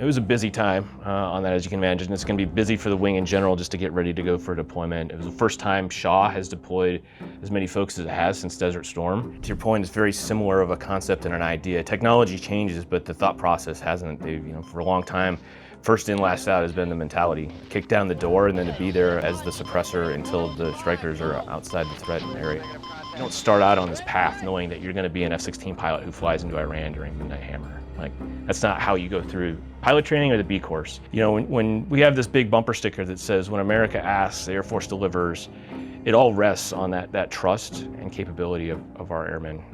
It was a busy time on that, as you can imagine. It's going to be busy for the wing in general just to get ready to go for deployment. It was the first time Shaw has deployed as many folks as it has since Desert Storm. To your point, it's very similar of a concept and an idea. Technology changes, but the thought process hasn't. For a long time, first in, last out has been the mentality. Kick down the door and then to be there as the suppressor until the strikers are outside the threat area. You don't start out on this path knowing that you're going to be an F-16 pilot who flies into Iran during Midnight Hammer. That's not how you go through pilot training or the B course. When we have this big bumper sticker that says, when America asks, the Air Force delivers, it all rests on that trust and capability of our airmen.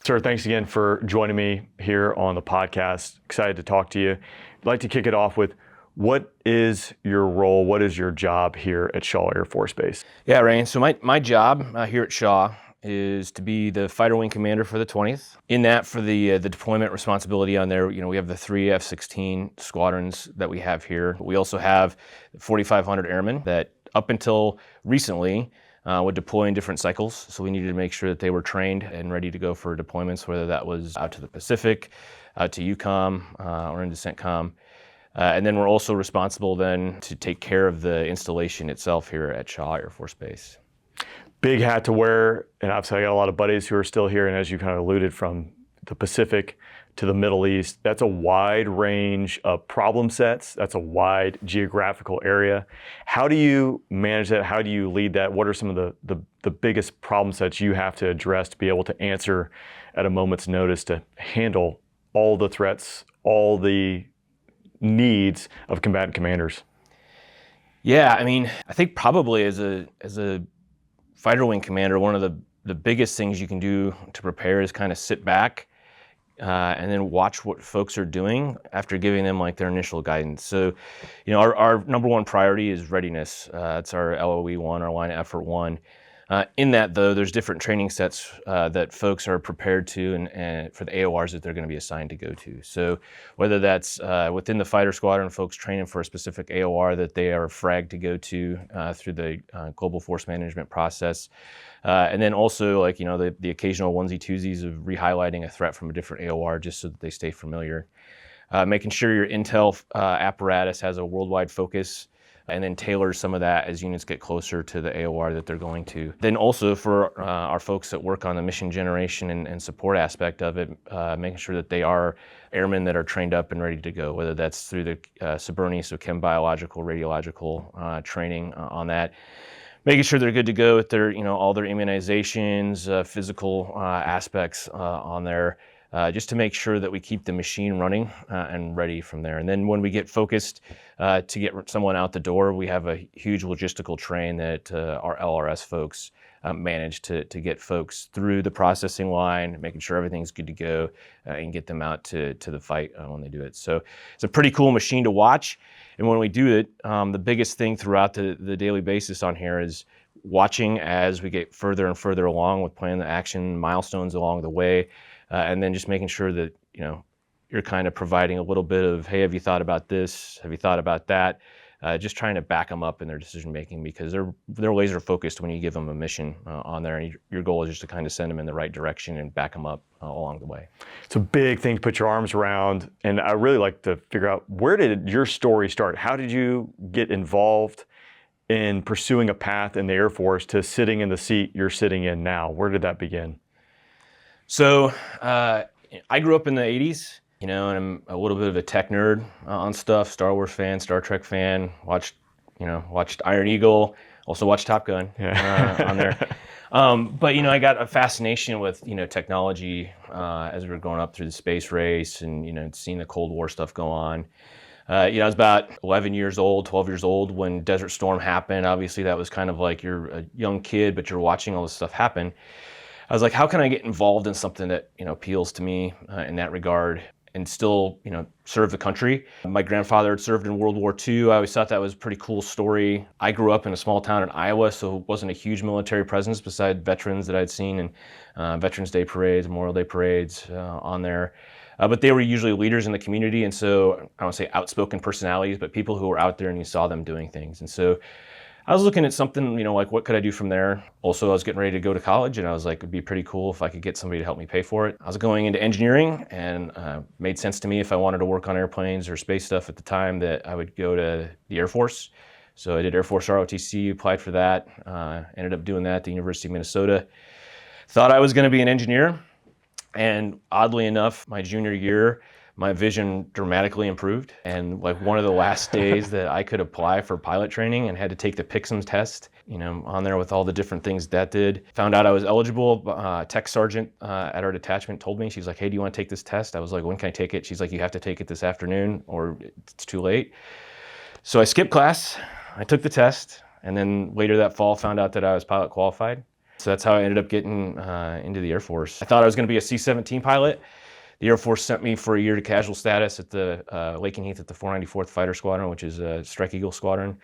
Sir, thanks again for joining me here on the podcast. Excited to talk to you. I'd like to kick it off with, what is your role? What is your job here at Shaw Air Force Base? Yeah, Rain. So my job here at Shaw is to be the fighter wing commander for the 20th. In that, for the deployment responsibility on there, we have the 3 F-16 squadrons that we have here. We also have 4,500 airmen that up until recently would deploy in different cycles. So we needed to make sure that they were trained and ready to go for deployments, whether that was out to the Pacific, out to EUCOM, or into CENTCOM. And then we're also responsible then to take care of the installation itself here at Shaw Air Force Base. Big hat to wear, and obviously I got a lot of buddies who are still here, and as you kind of alluded, from the Pacific to the Middle East, that's a wide range of problem sets. That's a wide geographical area. How do you manage that? How do you lead that? What are some of the biggest problem sets you have to address to be able to answer at a moment's notice to handle all the threats, all the needs of combatant commanders? Yeah, I think probably as a fighter wing commander, one of the biggest things you can do to prepare is kind of sit back and then watch what folks are doing after giving them their initial guidance. So, our number one priority is readiness. It's our LOE 1, our line of effort 1. In that, though, there's different training sets that folks are prepared to and for the AORs that they're going to be assigned to go to. So whether that's within the fighter squadron, folks training for a specific AOR that they are fragged to go to through the global force management process. And then also the occasional onesie twosies of re-highlighting a threat from a different AOR just so that they stay familiar. Making sure your intel apparatus has a worldwide focus, and then tailor some of that as units get closer to the AOR that they're going to. Then also for our folks that work on the mission generation and support aspect of it, making sure that they are airmen that are trained up and ready to go, whether that's through the CBRNE, so chem, biological, radiological training on that. Making sure they're good to go with their, all their immunizations, physical aspects on there. Just to make sure that we keep the machine running and ready from there. And then when we get focused to get someone out the door, we have a huge logistical train that our LRS folks manage to get folks through the processing line, making sure everything's good to go and get them out to the fight when they do it. So it's a pretty cool machine to watch. And when we do it, the biggest thing throughout the daily basis on here is watching as we get further and further along with plan the action milestones along the way. And then just making sure that, you're kind of providing a little bit of, hey, have you thought about this? Have you thought about that? Just trying to back them up in their decision making, because they're laser focused when you give them a mission on there. And your goal is just to kind of send them in the right direction and back them up along the way. It's a big thing to put your arms around. And I really like to figure out, where did your story start? How did you get involved in pursuing a path in the Air Force to sitting in the seat you're sitting in now? Where did that begin? So I grew up in the 80s, and I'm a little bit of a tech nerd on stuff, Star Wars fan, Star Trek fan, watched Iron Eagle, also watched Top Gun on there. But, I got a fascination with, technology as we were going up through the space race and, seeing the Cold War stuff go on. I was about 11 years old, 12 years old when Desert Storm happened. Obviously, that was kind of like you're a young kid, but you're watching all this stuff happen. I was like, how can I get involved in something that, appeals to me in that regard and still, serve the country? My grandfather had served in World War II. I always thought that was a pretty cool story. I grew up in a small town in Iowa, so it wasn't a huge military presence beside veterans that I'd seen in Veterans Day parades, Memorial Day parades on there. But they were usually leaders in the community, and so I don't want to say outspoken personalities, but people who were out there and you saw them doing things. And so I was looking at something, like what could I do from there? Also, I was getting ready to go to college, and I was like, it'd be pretty cool if I could get somebody to help me pay for it. I was going into engineering, and made sense to me if I wanted to work on airplanes or space stuff at the time that I would go to the Air Force. So I did Air Force ROTC, applied for that, ended up doing that at the University of Minnesota. Thought I was going to be an engineer, and oddly enough, my junior year, my vision dramatically improved. And like one of the last days that I could apply for pilot training and had to take the PIXM test, on there with all the different things that did. Found out I was eligible. Tech sergeant at our detachment told me, she's like, hey, do you want to take this test? I was like, when can I take it? She's like, you have to take it this afternoon or it's too late. So I skipped class, I took the test, and then later that fall found out that I was pilot qualified. So that's how I ended up getting into the Air Force. I thought I was going to be a C-17 pilot. The Air Force sent me for a year to casual status at the Lakenheath at the 494th Fighter Squadron, which is a Strike Eagle squadron.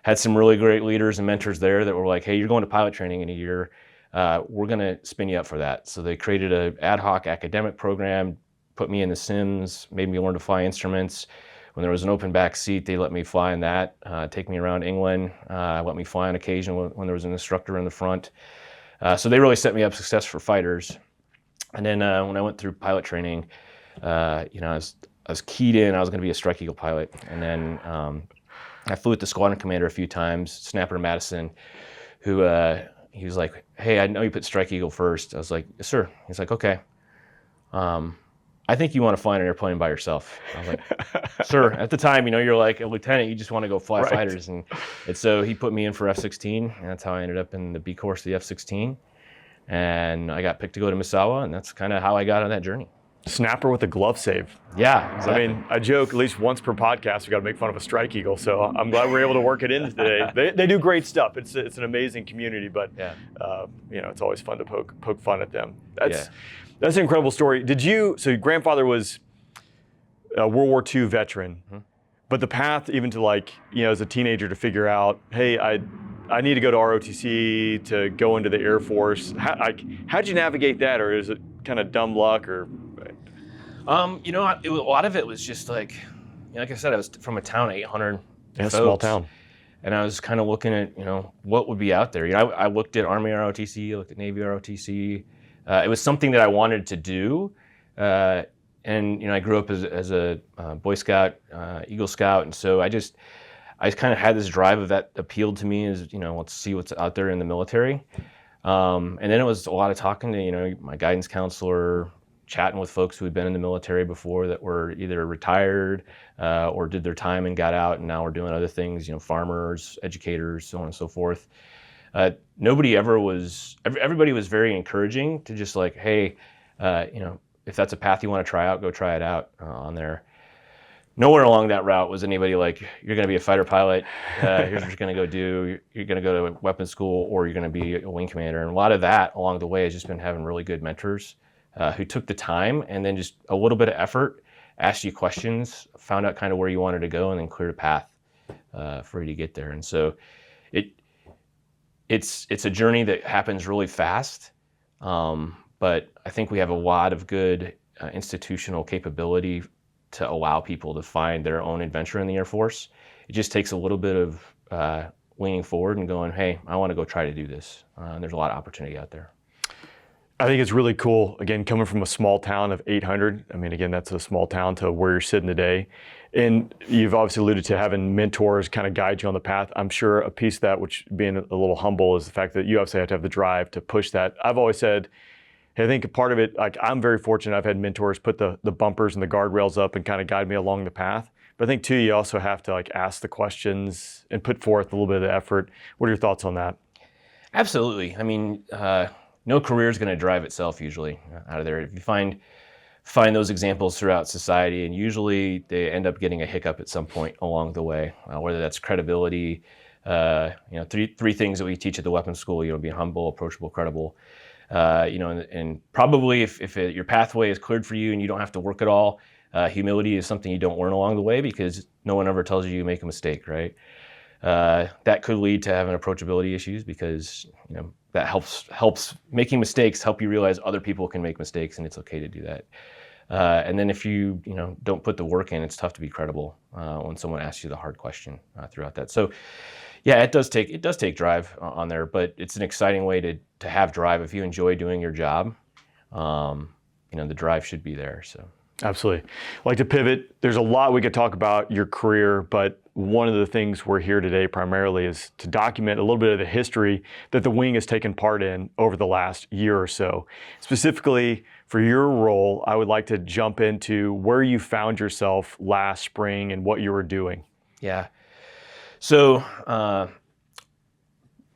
Had some really great leaders and mentors there that were like, hey, you're going to pilot training in a year. We're going to spin you up for that. So they created an ad hoc academic program, put me in the sims, made me learn to fly instruments. When there was an open back seat, they let me fly in that, take me around England, let me fly on occasion when there was an instructor in the front. So they really set me up success for fighters. And then when I went through pilot training, I was keyed in. I was going to be a Strike Eagle pilot. And then I flew with the squadron commander a few times, Snapper Madison, who he was like, hey, I know you put Strike Eagle first. I was like, yes, sir. He's like, okay. I think you want to fly an airplane by yourself. I was like, sir. At the time, you're like a lieutenant. You just want to go fly fighters. And so he put me in for F-16. And that's how I ended up in the B course of the F-16. And I got picked to go to Misawa, and that's kind of how I got on that journey. Snapper with a glove save. Yeah, exactly. I mean, I joke at least once per podcast we got to make fun of a Strike Eagle, so I'm glad we're able to work it in today. They do great stuff. It's an amazing community, but it's always fun to poke fun at them. That's an incredible story. So your grandfather was a World War II veteran, but the path even to as a teenager to figure out, hey, I need to go to ROTC to go into the Air Force. How'd you navigate that, or is it kind of dumb luck, or? A lot of it was just like I said, I was from a town of 800 folks, small town, and I was kind of looking at what would be out there. I looked at Army ROTC, I looked at Navy ROTC. It was something that I wanted to do, and I grew up as a Boy Scout, Eagle Scout, and so I kind of had this drive that appealed to me as, let's see what's out there in the military. And then it was a lot of talking to, my guidance counselor, chatting with folks who had been in the military before that were either retired or did their time and got out and now are doing other things, farmers, educators, so on and so forth. Everybody was very encouraging to just like, hey, if that's a path you want to try out, go try it out on there. Nowhere along that route was anybody like, you're going to be a fighter pilot, here's what you're going to go do, you're going to go to weapons school, or you're going to be a wing commander. And a lot of that along the way has just been having really good mentors who took the time and then just a little bit of effort, asked you questions, found out kind of where you wanted to go, and then cleared a path for you to get there. And so it's a journey that happens really fast, but I think we have a lot of good institutional capability to allow people to find their own adventure in the Air Force. It just takes a little bit of leaning forward and going, hey, I want to go try to do this. And there's a lot of opportunity out there. I think it's really cool, again, coming from a small town of 800. I mean, again, that's a small town to where you're sitting today. And you've obviously alluded to having mentors kind of guide you on the path. I'm sure a piece of that, which being a little humble, is the fact that you obviously have to have the drive to push that. I've always said, I think a part of it, I'm very fortunate I've had mentors put the bumpers and the guardrails up and kind of guide me along the path. But I think too, you also have to ask the questions and put forth a little bit of the effort. What are your thoughts on that? Absolutely. I mean, no career is going to drive itself usually out of there. If you find those examples throughout society, and usually they end up getting a hiccup at some point along the way, whether that's credibility, three things that we teach at the weapons school, being humble, approachable, credible. And probably if your pathway is cleared for you and you don't have to work at all, humility is something you don't learn along the way because no one ever tells you make a mistake, right? That could lead to having approachability issues because, that helps making mistakes help you realize other people can make mistakes and it's okay to do that. And then if you, don't put the work in, it's tough to be credible when someone asks you the hard question throughout that. So, Yeah, it does take drive on there, but it's an exciting way to have drive if you enjoy doing your job. The drive should be there. So Absolutely. I'd like to pivot. There's a lot we could talk about your career, but one of the things we're here today primarily is to document a little bit of the history that the wing has taken part in over the last year or so. Specifically for your role, I would like to jump into where you found yourself last spring and what you were doing. yeah. So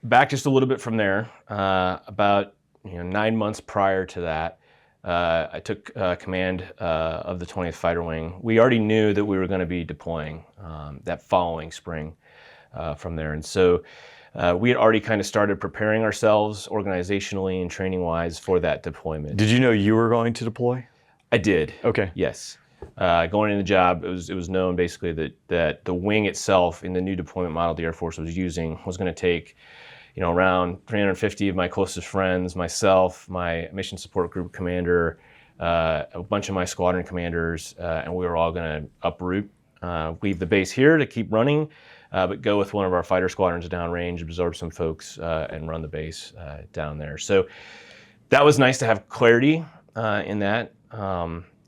back just a little bit from there, about 9 months prior to that, I took command of the 20th Fighter Wing. We already knew that we were going to be deploying that following spring from there. And so we had already kind of started preparing ourselves organizationally and training-wise for that deployment. Did you know you were going to deploy? I did. Okay. Yes. Going into the job, it was known basically that the wing itself in the new deployment model the Air Force was using was going to take around 350 of my closest friends, myself, my mission support group commander, a bunch of my squadron commanders, and we were all going to uproot, leave the base here to keep running, but go with one of our fighter squadrons downrange, absorb some folks, and run the base down there. So that was nice to have clarity in that,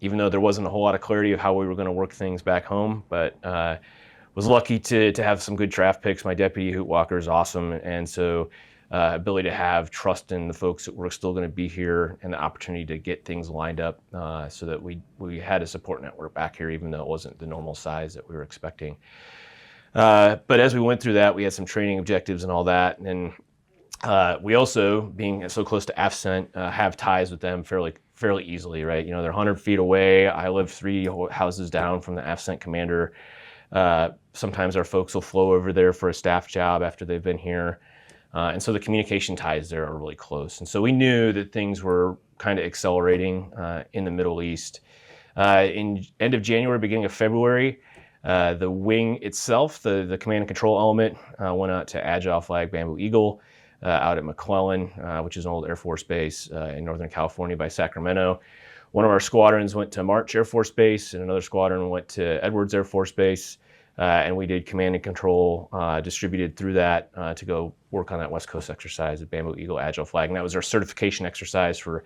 even though there wasn't a whole lot of clarity of how we were going to work things back home, but was lucky to have some good draft picks. My deputy Hoot Walker is awesome, and so ability to have trust in the folks that were still going to be here and the opportunity to get things lined up so that we had a support network back here, even though it wasn't the normal size that we were expecting. But as we went through that, we had some training objectives and all that, and we also, being so close to AFCENT, have ties with them fairly easily, right? They're 100 feet away. I live 3 houses down from the AFCENT commander. Sometimes our folks will flow over there for a staff job after they've been here. And so the communication ties there are really close. And so we knew that things were kind of accelerating in the Middle East. In end of January, beginning of February, the wing itself, the command and control element, went out to Agile Flag Bamboo Eagle out at McClellan, which is an old Air Force base in Northern California by Sacramento. One of our squadrons went to March Air Force Base, and another squadron went to Edwards Air Force Base, and we did command and control distributed through that to go work on that West Coast exercise at Bamboo Eagle Agile Flag. And that was our certification exercise for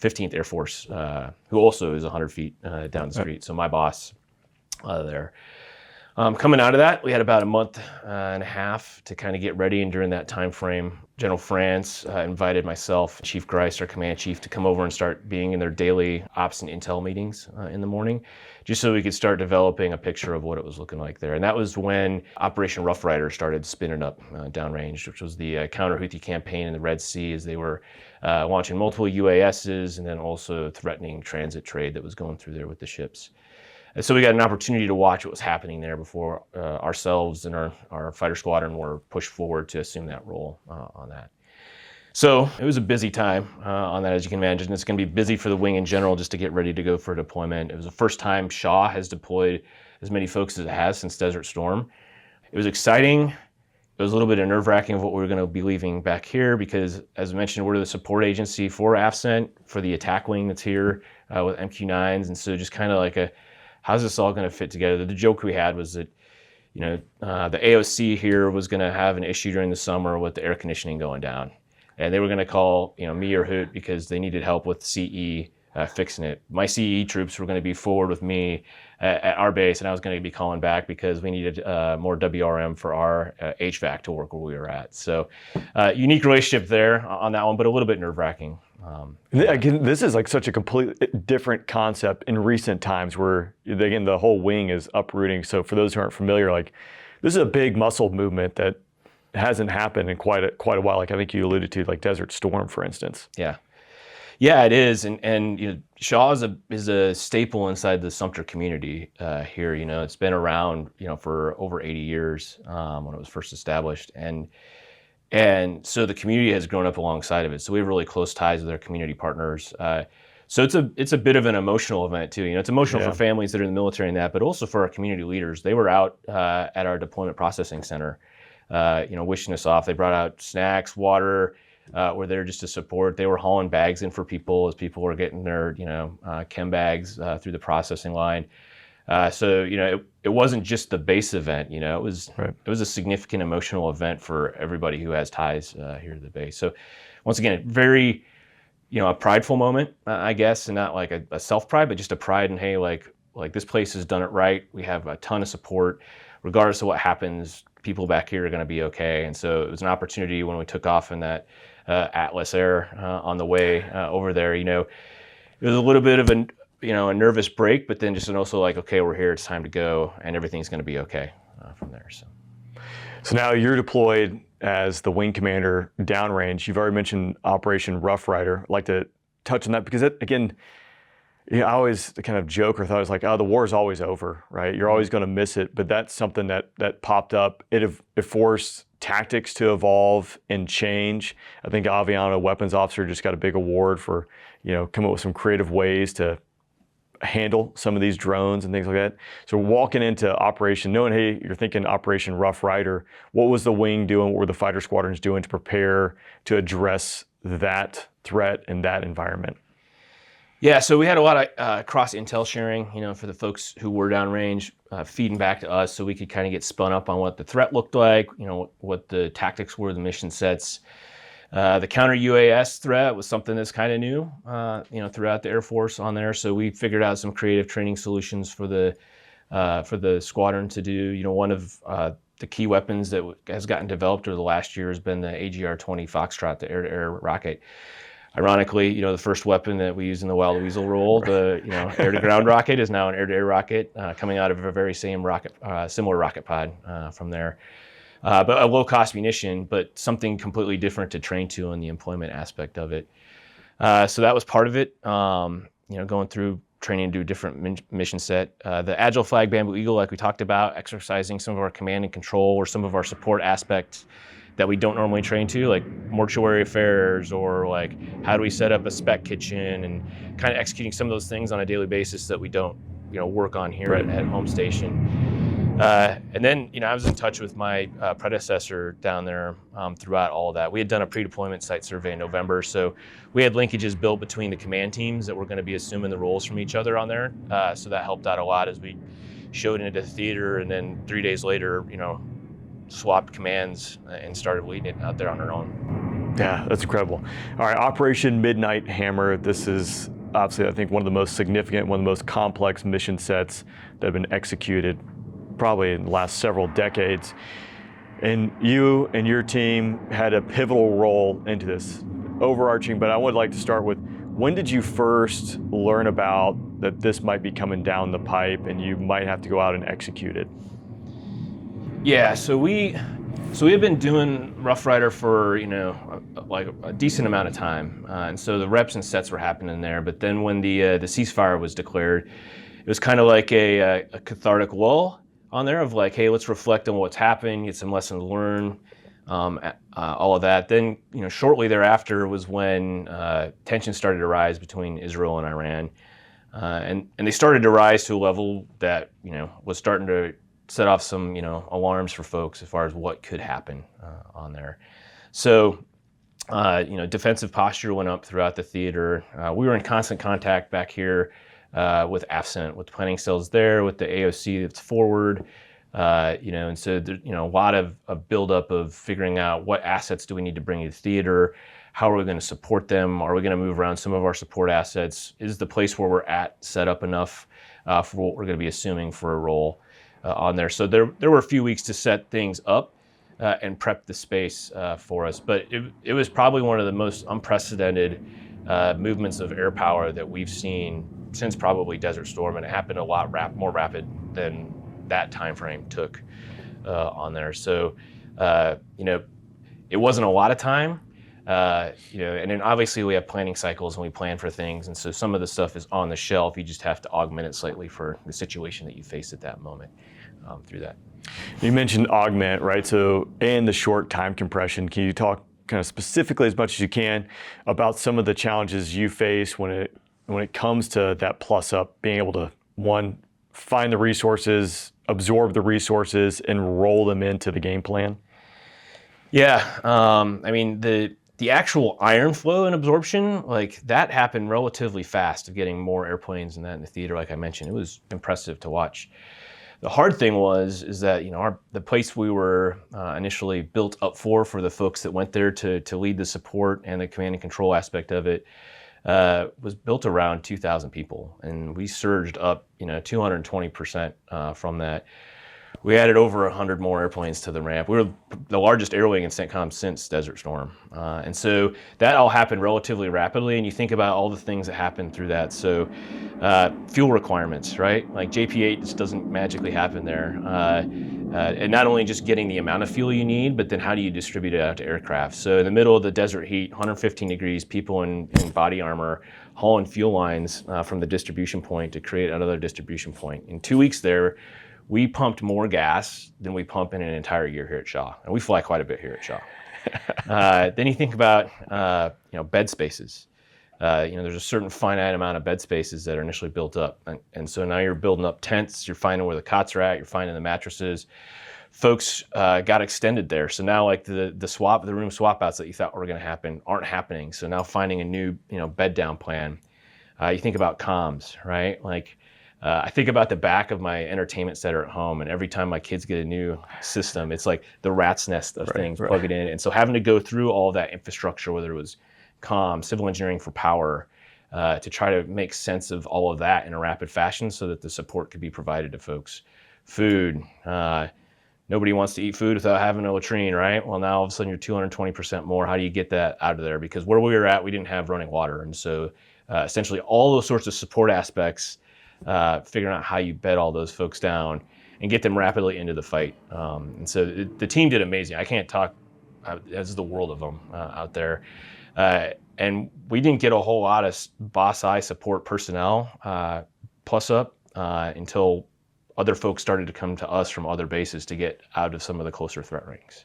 15th Air Force, who also is 100 feet down the street. So my boss there. Coming out of that, we had about a month and a half to kind of get ready, and during that time frame, General France invited myself, Chief Grice, our command chief, to come over and start being in their daily ops and intel meetings in the morning, just so we could start developing a picture of what it was looking like there. And that was when Operation Rough Rider started spinning up downrange, which was the counter-Houthi campaign in the Red Sea, as they were launching multiple UASs and then also threatening transit trade that was going through there with the ships. And so we got an opportunity to watch what was happening there before ourselves and our fighter squadron were pushed forward to assume that role on that. So it was a busy time on that, as you can imagine. It's going to be busy for the wing in general just to get ready to go for a deployment. It was the first time Shaw has deployed as many folks as it has since Desert Storm. It was exciting. It was a little bit of nerve-wracking of what we were going to be leaving back here because, as I mentioned, we're the support agency for AFCENT, for the attack wing that's here with MQ-9s. And so just kind of like how's this all going to fit together? The joke we had was that, the AOC here was going to have an issue during the summer with the air conditioning going down. And they were going to call, me or Hoot because they needed help with CE fixing it. My CE troops were going to be forward with me at our base, and I was going to be calling back because we needed more WRM for our HVAC to work where we were at. So unique relationship there on that one, but a little bit nerve-wracking. Again, this is like such a completely different concept in recent times where, again, the whole wing is uprooting. So for those who aren't familiar, this is a big muscle movement that hasn't happened in quite a while. Like I think you alluded to, like Desert Storm, for instance. Yeah, it is. And Shaw is a staple inside the Sumter community here. It's been around, for over 80 years when it was first established. And so the community has grown up alongside of it. So we have really close ties with our community partners. So it's a bit of an emotional event too. It's emotional for families that are in the military and that, but also for our community leaders. They were out at our deployment processing center, wishing us off. They brought out snacks, water, were there just to support. They were hauling bags in for people as people were getting their, chem bags through the processing line. So it wasn't just the base event. It was Right. it was a significant emotional event for everybody who has ties here to the base. So once again, very a prideful moment, I guess, and not like a self pride, but just a pride in, hey, like this place has done it right. We have a ton of support, regardless of what happens. People back here are going to be okay. And so it was an opportunity when we took off in that Atlas Air on the way over there. It was a little bit of a nervous break, but then just also like, okay, we're here, it's time to go, and everything's going to be okay from there. So now you're deployed as the wing commander downrange. You've already mentioned Operation Rough Rider. I'd like to touch on that because again, I always kind of joke or thought it was like, oh, the war is always over, right? You're always going to miss it. But that's something that popped up. It forced tactics to evolve and change. I think Aviano, weapons officer, just got a big award for, coming up with some creative ways to handle some of these drones and things like that. So walking into operation, knowing, hey, you're thinking Operation Rough Rider, what was the wing doing? What were the fighter squadrons doing to prepare to address that threat in that environment? Yeah, so we had a lot of cross intel sharing, for the folks who were downrange, feeding back to us so we could kind of get spun up on what the threat looked like, what the tactics were, the mission sets. The counter UAS threat was something that's kind of new, throughout the Air Force on there. So we figured out some creative training solutions for the squadron to do. One of the key weapons that has gotten developed over the last year has been the AGR-20 Foxtrot, the air-to-air rocket. Ironically, the first weapon that we use in the Wild Weasel role, the air-to-ground rocket, is now an air-to-air rocket coming out of a very same similar rocket pod from there. But a low-cost munition, but something completely different to train to in the employment aspect of it. So that was part of it. Going through training to do a different mission set. The Agile Flag Bamboo Eagle, like we talked about, exercising some of our command and control or some of our support aspects that we don't normally train to, like mortuary affairs or like how do we set up a spec kitchen, and kind of executing some of those things on a daily basis that we don't work on here at home station. And then I was in touch with my predecessor down there throughout all of that. We had done a pre-deployment site survey in November, so we had linkages built between the command teams that were going to be assuming the roles from each other on there. So that helped out a lot as we showed into the theater, and then 3 days later swapped commands and started leading it out there on our own. Yeah, that's incredible. All right, Operation Midnight Hammer. This is obviously, I think, one of the most significant, one of the most complex mission sets that have been executed probably in the last several decades. And you and your team had a pivotal role into this, overarching, but I would like to start with, when did you first learn about that this might be coming down the pipe and you might have to go out and execute it? Yeah, so we had been doing Rough Rider for like a decent amount of time, and so the reps and sets were happening there. But then when the ceasefire was declared, it was kind of like a cathartic lull on there of like, hey, let's reflect on what's happened, get some lessons learned, all of that. Then shortly thereafter was when tensions started to rise between Israel and Iran, and they started to rise to a level that was starting to set off some alarms for folks as far as what could happen on there. So defensive posture went up throughout the theater. We were in constant contact back here with AFCENT, with planning cells there, with the AOC that's forward, and so there, a lot of buildup of figuring out what assets do we need to bring to the theater, how are we going to support them, are we going to move around some of our support assets, is the place where we're at set up enough for what we're going to be assuming for a role on there. So there were a few weeks to set things up and prep the space for us, but it was probably one of the most unprecedented movements of air power that we've seen since probably Desert Storm, and it happened a lot more rapid than that time frame took on there. So it wasn't a lot of time, and then obviously we have planning cycles and we plan for things, and so some of the stuff is on the shelf. You just have to augment it slightly for the situation that you face at that moment through that. You mentioned augment, right? So, and the short time compression. Can you talk kind of specifically as much as you can about some of the challenges you face when it comes to that plus up, being able to, one, find the resources, absorb the resources, and roll them into the game plan? Yeah, I mean, the The actual iron flow and absorption, like that happened relatively fast of getting more airplanes and that in the theater, like I mentioned. It was impressive to watch. The hard thing is that, the place we were initially built up for the folks that went there to lead the support and the command and control aspect of it, was built around 2,000 people. And we surged up, 220% from that. We added over 100 more airplanes to the ramp. We were the largest air wing in CENTCOM since Desert Storm. And so that all happened relatively rapidly. And you think about all the things that happened through that. So fuel requirements, right? Like JP8 just doesn't magically happen there. And not only just getting the amount of fuel you need, but then how do you distribute it out to aircraft? So in the middle of the desert heat, 115 degrees, people in body armor hauling fuel lines from the distribution point to create another distribution point. In 2 weeks there, we pumped more gas than we pump in an entire year here at Shaw. And we fly quite a bit here at Shaw. Then you think about, bed spaces. There's a certain finite amount of bed spaces that are initially built up. And so now you're building up tents, you're finding where the cots are at, you're finding the mattresses. Folks got extended there. So now like the room swap outs that you thought were gonna happen aren't happening. So now finding a new, bed down plan. You think about comms, right? I think about the back of my entertainment center at home, and every time my kids get a new system, it's like the rat's nest of things, plug it in. And so having to go through all that infrastructure, whether it was comm, civil engineering for power, to try to make sense of all of that in a rapid fashion so that the support could be provided to folks. Food, nobody wants to eat food without having a latrine, right? Well, now all of a sudden you're 220% more. How do you get that out of there? Because where we were at, we didn't have running water. And so essentially all those sorts of support aspects, figuring out how you bed all those folks down and get them rapidly into the fight. And so the team did amazing. I can't talk, there's the world of them out there. And we didn't get a whole lot of boss eye support personnel plus up until other folks started to come to us from other bases to get out of some of the closer threat rings.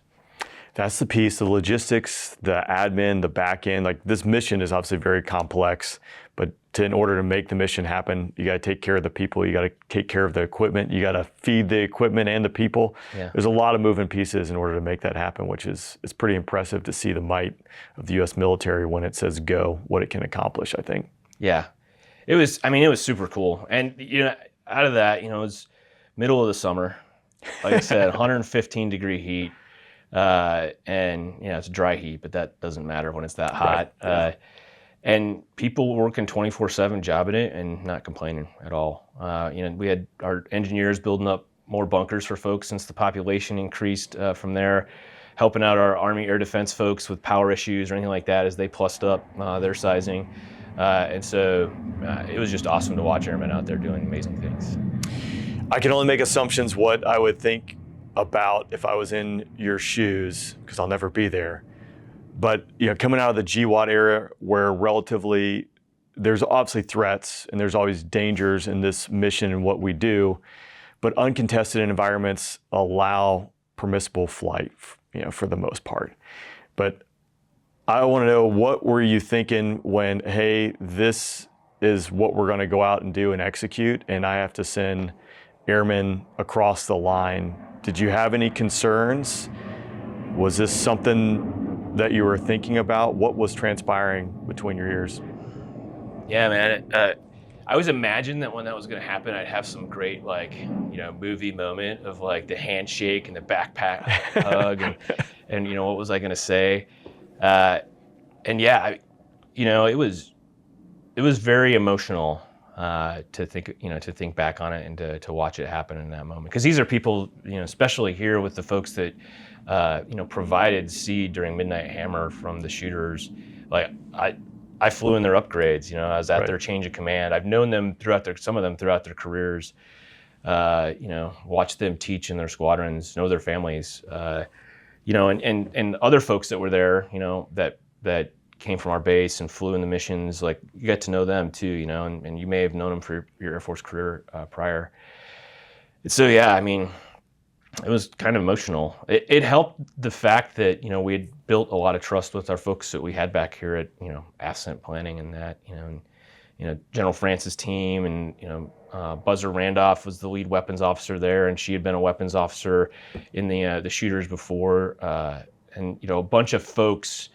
That's the piece, the logistics, the admin, the back end. Like this mission is obviously very complex, but in order to make the mission happen, you got to take care of the people, you got to take care of the equipment, you got to feed the equipment and the people. Yeah. There's a lot of moving pieces in order to make that happen, which is it's pretty impressive to see the might of the U.S. military when it says go, what it can accomplish, I think. Yeah, it was super cool. And, out of that, it was middle of the summer, like I said, 115 degree heat. And it's a dry heat, but that doesn't matter when it's that hot. Right. Yeah. And people working 24/7 jobbing it and not complaining at all. We had our engineers building up more bunkers for folks since the population increased from there, helping out our Army Air Defense folks with power issues or anything like that as they plussed up their sizing. And so it was just awesome to watch airmen out there doing amazing things. I can only make assumptions what I would think about if I was in your shoes, because I'll never be there. But coming out of the GWAT era, where relatively there's obviously threats and there's always dangers in this mission and what we do, but uncontested environments allow permissible flight, for the most part. But I want to know, what were you thinking when, hey, this is what we're going to go out and do and execute, and I have to send airmen across the line? Did you have any concerns? Was this something that you were thinking about? What was transpiring between your ears? Yeah, man. I always imagined that when that was going to happen, I'd have some great, movie moment of the handshake and the backpack hug and what was I going to say? And yeah, it was very emotional to think back on it and to watch it happen in that moment. Because these are people, especially here with the folks that, provided seed during Midnight Hammer from the shooters. I flew in their upgrades, I was at their change of command. I've known them some of them throughout their careers, watched them teach in their squadrons, know their families, and other folks that were there, that came from our base and flew in the missions. You get to know them too, and you may have known them for your Air Force career prior. And so, yeah, it was kind of emotional. It helped the fact that, we had built a lot of trust with our folks that we had back here at, ascent planning and that, General France's team and, Buzzer Randolph was the lead weapons officer there, and she had been a weapons officer in the shooters before. And, a bunch of folks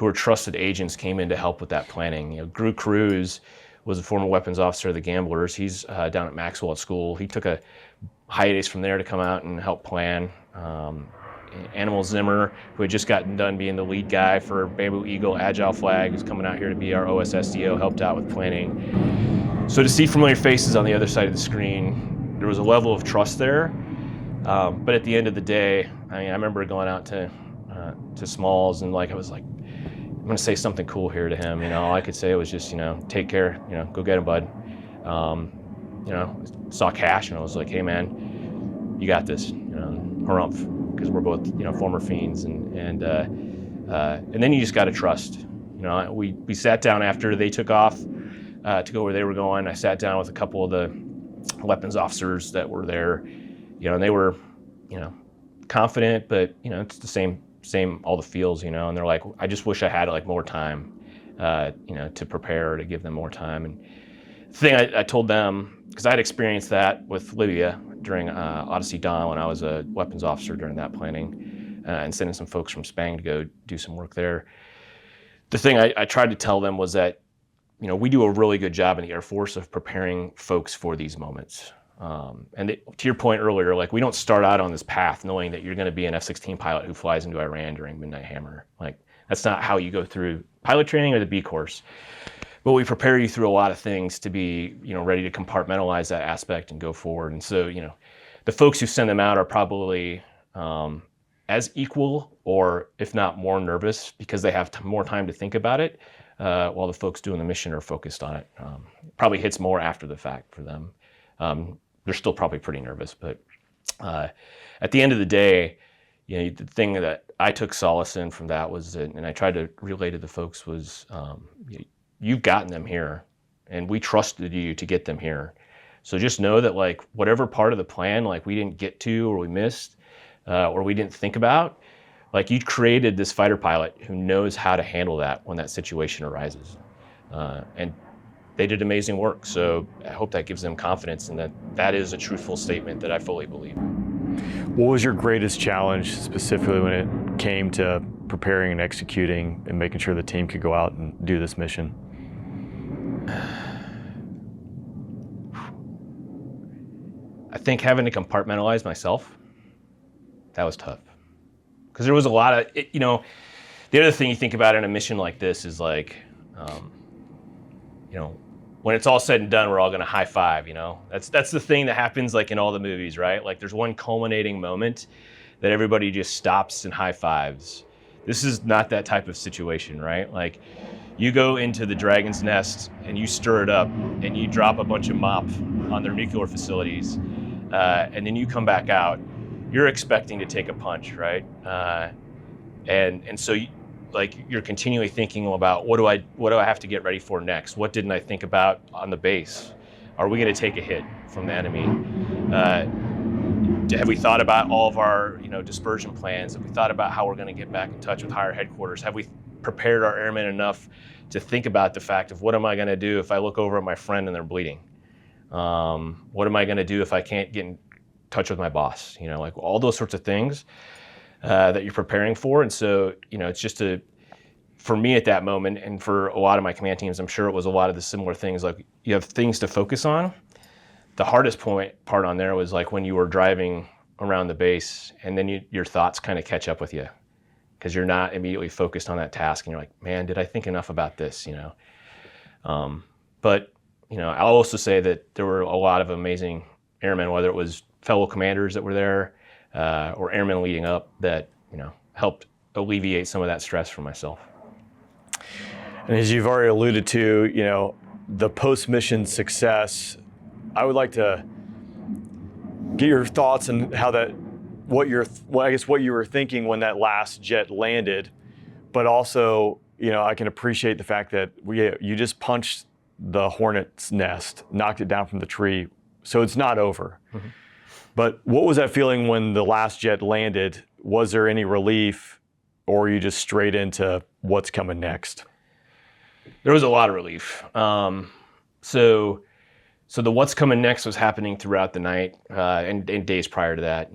who were trusted agents came in to help with that planning. Drew Cruz was a former weapons officer of the Gamblers. He's down at Maxwell at school. He took a hiatus from there to come out and help plan. Animal Zimmer, who had just gotten done being the lead guy for Bamboo Eagle Agile Flag, who's coming out here to be our OSSDO, helped out with planning. So to see familiar faces on the other side of the screen, there was a level of trust there. But at the end of the day, I remember going out to Smalls and I was like, I'm gonna say something cool here to him. All I could say was just, take care, go get him, bud. Saw Cash and I was like, hey man, you got this, harumph. Because we're both, former fiends, and then you just got to trust. We sat down after they took off to go where they were going. I sat down with a couple of the weapons officers that were there, and they were, confident, but it's the same all the feels, and they're like, I just wish I had more time, to prepare, to give them more time. And the thing I told them, because I had experienced that with Libya during Odyssey Dawn when I was a weapons officer during that planning, and sending some folks from Spang to go do some work there. The thing I tried to tell them was that, we do a really good job in the Air Force of preparing folks for these moments. To your point earlier, we don't start out on this path knowing that you're going to be an F-16 pilot who flies into Iran during Midnight Hammer. That's not how you go through pilot training or the B course. But we prepare you through a lot of things to be, ready to compartmentalize that aspect and go forward. And so, the folks who send them out are probably as equal, or if not more nervous, because they have more time to think about it, while the folks doing the mission are focused on it. Probably hits more after the fact for them. They're still probably pretty nervous, but at the end of the day, the thing that I took solace in from that was, and I tried to relay to the folks, was you've gotten them here, and we trusted you to get them here. So just know that whatever part of the plan we didn't get to, or we missed, or we didn't think about, you created this fighter pilot who knows how to handle that when that situation arises. And they did amazing work. So I hope that gives them confidence, and that is a truthful statement that I fully believe. What was your greatest challenge specifically when it came to preparing and executing and making sure the team could go out and do this mission? I think having to compartmentalize myself, that was tough. Because there was a lot of, the other thing you think about in a mission like this is when it's all said and done, we're all going to high five, That's the thing that happens in all the movies, right? There's one culminating moment that everybody just stops and high fives. This is not that type of situation, right? You go into the Dragon's Nest and you stir it up and you drop a bunch of MOP on their nuclear facilities, and then you come back out, you're expecting to take a punch, right? And so you're continually thinking about what do I have to get ready for next? What didn't I think about on the base? Are we going to take a hit from the enemy? Have we thought about all of our dispersion plans? Have we thought about how we're going to get back in touch with higher headquarters? Have we prepared our airmen enough to think about the fact of what am I going to do if I look over at my friend and they're bleeding? What am I going to do if I can't get in touch with my boss? All those sorts of things that you're preparing for. And so, it's just for me at that moment, and for a lot of my command teams, I'm sure it was a lot of the similar things. You have things to focus on. The hardest part on there was when you were driving around the base and then your thoughts kind of catch up with you because you're not immediately focused on that task, and you're like, man, did I think enough about this? But I'll also say that there were a lot of amazing airmen, whether it was fellow commanders that were there or airmen leading up, that helped alleviate some of that stress for myself. And as you've already alluded to, the post-mission success, I would like to get your thoughts on what you were thinking when that last jet landed, but also, I can appreciate the fact that you just punched the hornet's nest, knocked it down from the tree, so it's not over. Mm-hmm. But what was that feeling when the last jet landed? Was there any relief, or were you just straight into what's coming next? There was a lot of relief. So the what's coming next was happening throughout the night and days prior to that,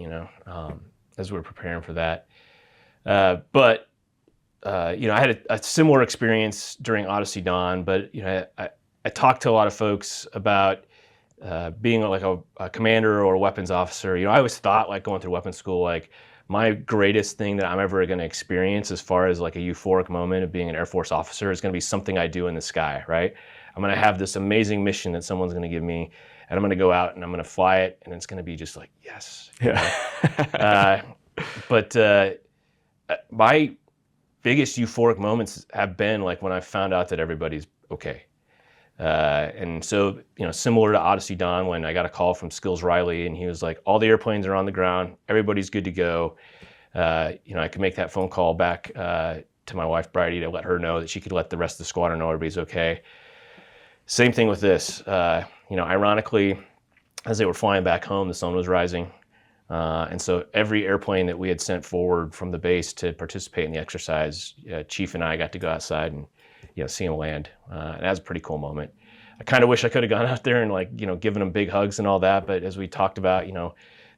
as we were preparing for that. But I had a similar experience during Odyssey Dawn, but I talked to a lot of folks about being like a commander or a weapons officer. I always thought, like, going through weapons school, like, my greatest thing that I'm ever going to experience as far as like a euphoric moment of being an Air Force officer is going to be something I do in the sky, right? I'm going to have this amazing mission that someone's going to give me, and I'm going to go out and I'm going to fly it, and it's going to be just like, yes. Yeah. But my biggest euphoric moments have been like when I found out that everybody's okay. And so, similar to Odyssey Dawn, when I got a call from Skills Riley and he was like, all the airplanes are on the ground, everybody's good to go. I could make that phone call back to my wife, Bridie, to let her know that she could let the rest of the squadron know everybody's okay. Same thing with this. Ironically, as they were flying back home, the sun was rising. And so every airplane that we had sent forward from the base to participate in the exercise, Chief and I got to go outside and see them land. And that was a pretty cool moment. I kind of wish I could have gone out there and given them big hugs and all that. But as we talked about,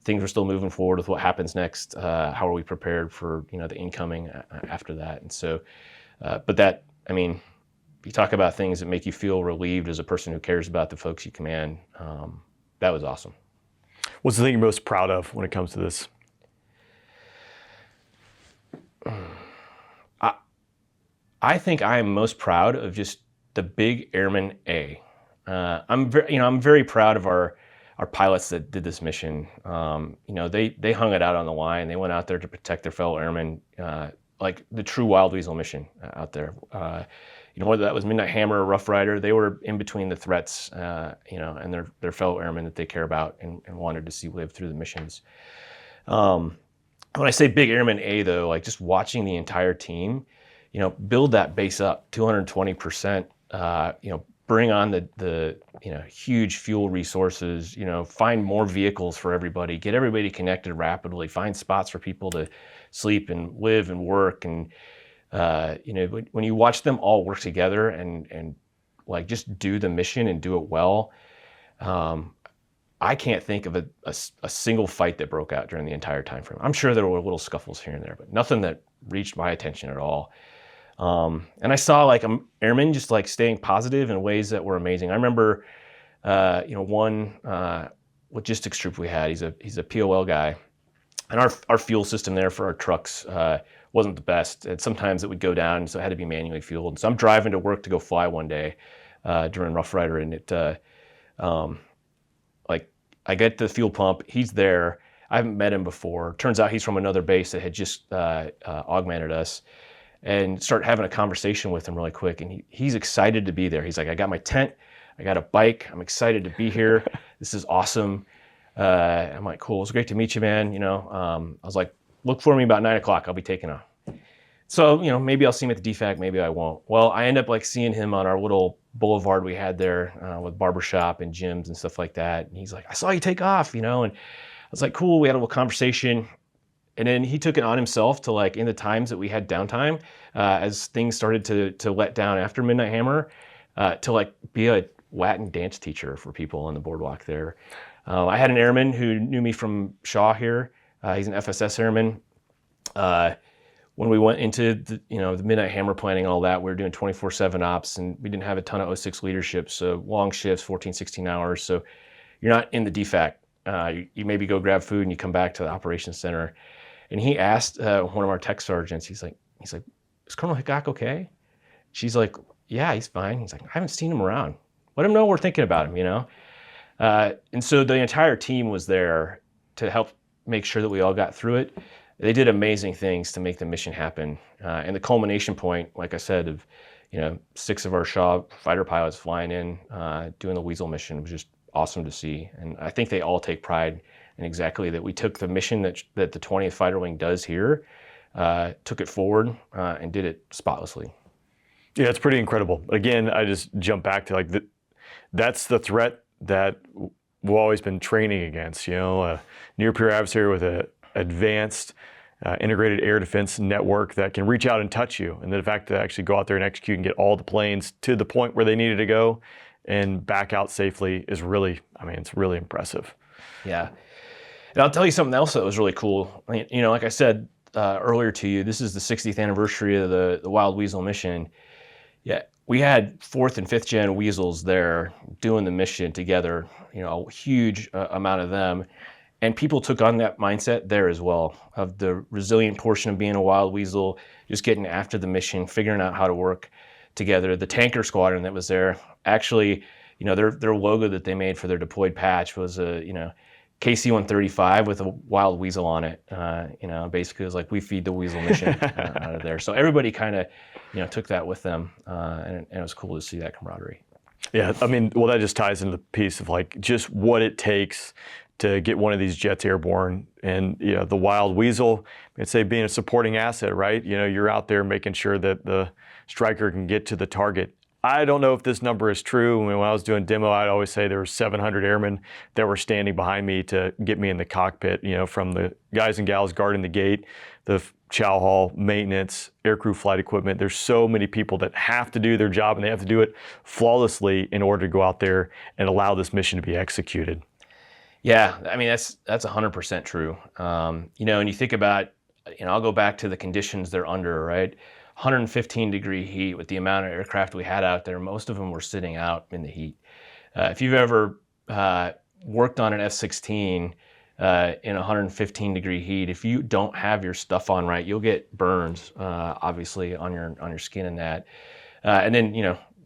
things were still moving forward with what happens next. How are we prepared for the incoming after that? And so, you talk about things that make you feel relieved as a person who cares about the folks you command. That was awesome. What's the thing you're most proud of when it comes to this? I think I am most proud of just the big Airman A. I'm very proud of our pilots that did this mission. They hung it out on the line. They went out there to protect their fellow airmen, like the true Wild Weasel mission out there. Whether that was Midnight Hammer or Rough Rider, they were in between the threats, and their fellow airmen that they care about and wanted to see live through the missions. When I say big Airman A, though, like just watching the entire team, build that base up 220%, bring on the huge fuel resources, find more vehicles for everybody, get everybody connected rapidly, find spots for people to sleep and live and work. And, when you watch them all work together and like just do the mission and do it well, I can't think of a single fight that broke out during the entire time frame. I'm sure there were little scuffles here and there, but nothing that reached my attention at all. And I saw like airmen just like staying positive in ways that were amazing. I remember, one logistics troop we had. He's a POL guy, and our fuel system there for our trucks wasn't the best. And sometimes it would go down, so it had to be manually fueled. And so I'm driving to work to go fly one day during Rough Rider, and I get to the fuel pump. He's there. I haven't met him before. Turns out he's from another base that had just augmented us. And start having a conversation with him really quick. And he's excited to be there. He's like, I got my tent, I got a bike, I'm excited to be here. This is awesome. I'm like, cool, it's great to meet you, man. I was like, look for me about 9 o'clock, I'll be taking off. So, maybe I'll see him at the DFAC, maybe I won't. Well, I end up like seeing him on our little boulevard we had there with barbershop and gyms and stuff like that. And he's like, I saw you take off, and I was like, cool, we had a little conversation. And then he took it on himself to, like, in the times that we had downtime, as things started to let down after Midnight Hammer, to like be a Latin dance teacher for people on the boardwalk there. I had an airman who knew me from Shaw here. He's an FSS airman. When we went into the Midnight Hammer planning and all that, we were doing 24/7 ops, and we didn't have a ton of 06 leadership, so long shifts, 14, 16 hours. So you're not in the DFAC. You maybe go grab food and you come back to the operations center. And he asked one of our tech sergeants, he's like, is Colonel Hicok okay? She's like, yeah, he's fine. He's like, I haven't seen him around. Let him know we're thinking about him, And so the entire team was there to help make sure that we all got through it. They did amazing things to make the mission happen. And the culmination point, like I said, of 6 of our Shaw fighter pilots flying in, doing the Weasel mission was just awesome to see. And I think they all take pride in exactly that. We took the mission that the 20th Fighter Wing does here, took it forward, and did it spotlessly. Yeah, it's pretty incredible. Again, I just jump back to that's the threat that we've always been training against. A near peer adversary with an advanced integrated air defense network that can reach out and touch you. And the fact to actually go out there and execute and get all the planes to the point where they needed to go and back out safely is really, it's really impressive. Yeah. And I'll tell you something else that was really cool. Like I said, earlier to you, this is the 60th anniversary of the Wild Weasel mission. Yeah, we had 4th and 5th gen Weasels there doing the mission together, a huge amount of them. And people took on that mindset there as well, of the resilient portion of being a Wild Weasel, just getting after the mission, figuring out how to work together. The tanker squadron that was there, actually, their logo that they made for their deployed patch was a, KC-135 with a Wild Weasel on it. Basically it was like, we feed the Weasel mission out of there. So everybody kind of, took that with them, and it was cool to see that camaraderie. Yeah, I mean, well, that just ties into the piece of like just what it takes to get one of these jets airborne. And the Wild Weasel, I'd say being a supporting asset, right? You're out there making sure that the Striker can get to the target. I don't know if this number is true. When I was doing demo, I'd always say there were 700 airmen that were standing behind me to get me in the cockpit, from the guys and gals guarding the gate, the chow hall, maintenance, aircrew flight equipment. There's so many people that have to do their job, and they have to do it flawlessly in order to go out there and allow this mission to be executed. Yeah, I mean, that's 100% true. And you think about, I'll go back to the conditions they're under, right? 115 degree heat with the amount of aircraft we had out there. Most of them were sitting out in the heat. If you've ever worked on an F-16 in 115 degree heat, if you don't have your stuff on right, you'll get burns, obviously, on your skin and that. And then,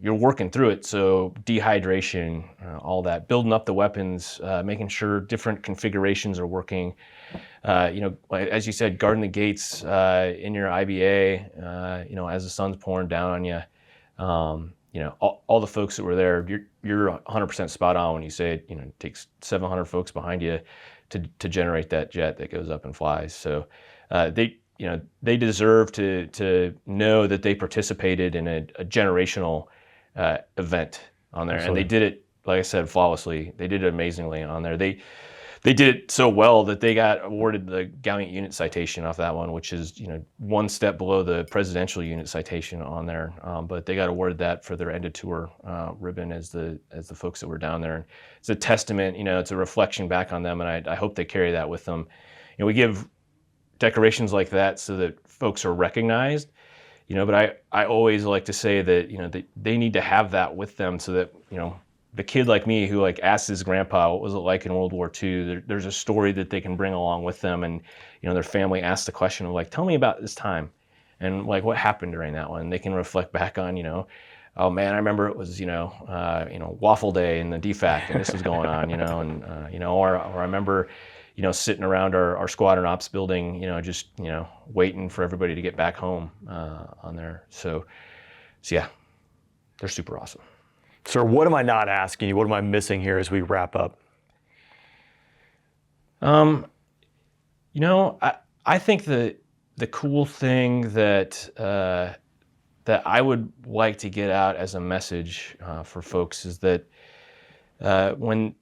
you're working through it. So dehydration, all that, building up the weapons, making sure different configurations are working. As you said, guarding the gates in your IBA, as the sun's pouring down on you. All the folks that were there, you're 100% spot on when you say it takes 700 folks behind you to generate that jet that goes up and flies. So they deserve to know that they participated in a generational event on there. Absolutely. And they did it, like I said, flawlessly. They did it amazingly on there. They did it so well that they got awarded the Gallant Unit Citation off that one, which is one step below the Presidential Unit Citation on there. But they got awarded that for their end of tour ribbon as the folks that were down there. And it's a testament, it's a reflection back on them, and I hope they carry that with them. We give decorations like that so that folks are recognized. But I always like to say that they need to have that with them so that the kid like me who asked his grandpa what was it like in World War II, there's a story that they can bring along with them, and their family asks the question of tell me about this time and what happened during that one. They can reflect back on oh man, I remember it was waffle day in the DFAC and this was going on, or I remember sitting around our squadron ops building, just waiting for everybody to get back home on there. So yeah, they're super awesome. Sir, what am I not asking you? What am I missing here as we wrap up? I think the cool thing that I would like to get out as a message for folks is that when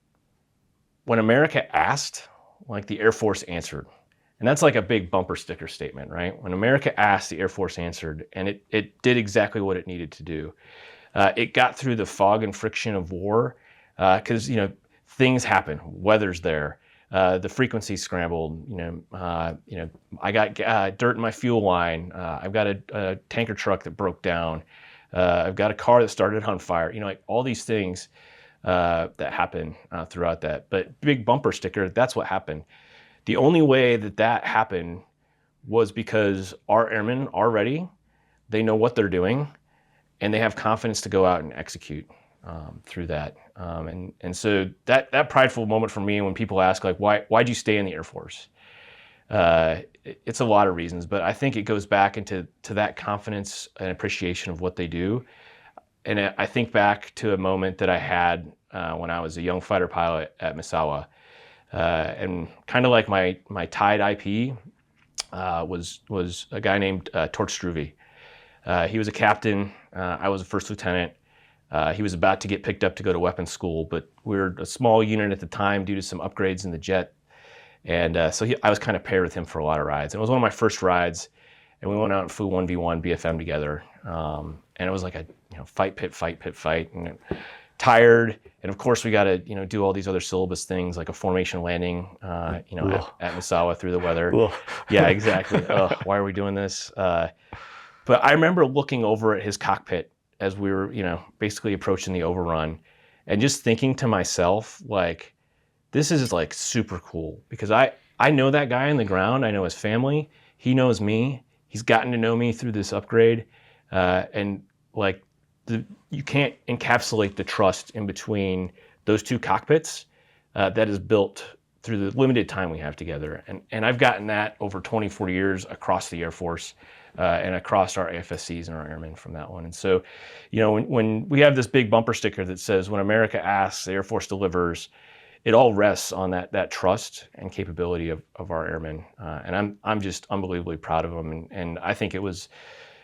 America asked, the Air Force answered. And that's a big bumper sticker statement, right? When America asked, the Air Force answered, and it did exactly what it needed to do. It got through the fog and friction of war because things happen. Weather's there. The frequency's scrambled. I got dirt in my fuel line. I've got a tanker truck that broke down. I've got a car that started on fire. All these things that happen throughout that. But big bumper sticker, that's what happened. The only way that happened was because our airmen are ready. They know what they're doing. And they have confidence to go out and execute through that. And so that prideful moment for me when people ask, why'd you stay in the Air Force? It's a lot of reasons, but I think it goes back into that confidence and appreciation of what they do. And I think back to a moment that I had when I was a young fighter pilot at Misawa. And kind of like my tied IP was a guy named Torch Struve. He was a captain. I was a first lieutenant. He was about to get picked up to go to weapons school, but we were a small unit at the time due to some upgrades in the jet. And so I was kind of paired with him for a lot of rides. And it was one of my first rides, and we went out and flew 1v1 BFM together. And it was like a fight pit. And tired. And of course, we got to, do all these other syllabus things like a formation landing, at Misawa through the weather. Ugh. Yeah, exactly. Why are we doing this? But I remember looking over at his cockpit as we were, basically approaching the overrun, and just thinking to myself, like, this is like super cool, because I know that guy on the ground. I know his family. He knows me. He's gotten to know me through this upgrade, and like, you can't encapsulate the trust in between those two cockpits that is built through the limited time we have together. And I've gotten that over 24 years across the Air Force and across our AFSCs and our airmen from that one. And so, when we have this big bumper sticker that says, when America asks, the Air Force delivers, it all rests on that trust and capability of our airmen. And I'm just unbelievably proud of them. And I think it was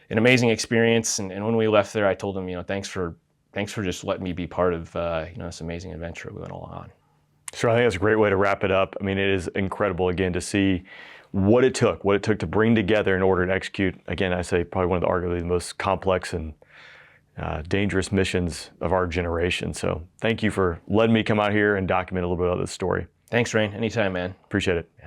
an amazing experience. And when we left there, I told them, thanks for just letting me be part of this amazing adventure we went along on. Sure, I think that's a great way to wrap it up. I mean, it is incredible, again, to see what it took to bring together in order to execute, again, I say probably one of the arguably the most complex and dangerous missions of our generation. So thank you for letting me come out here and document a little bit of this story. Thanks, Rain. Anytime, man. Appreciate it.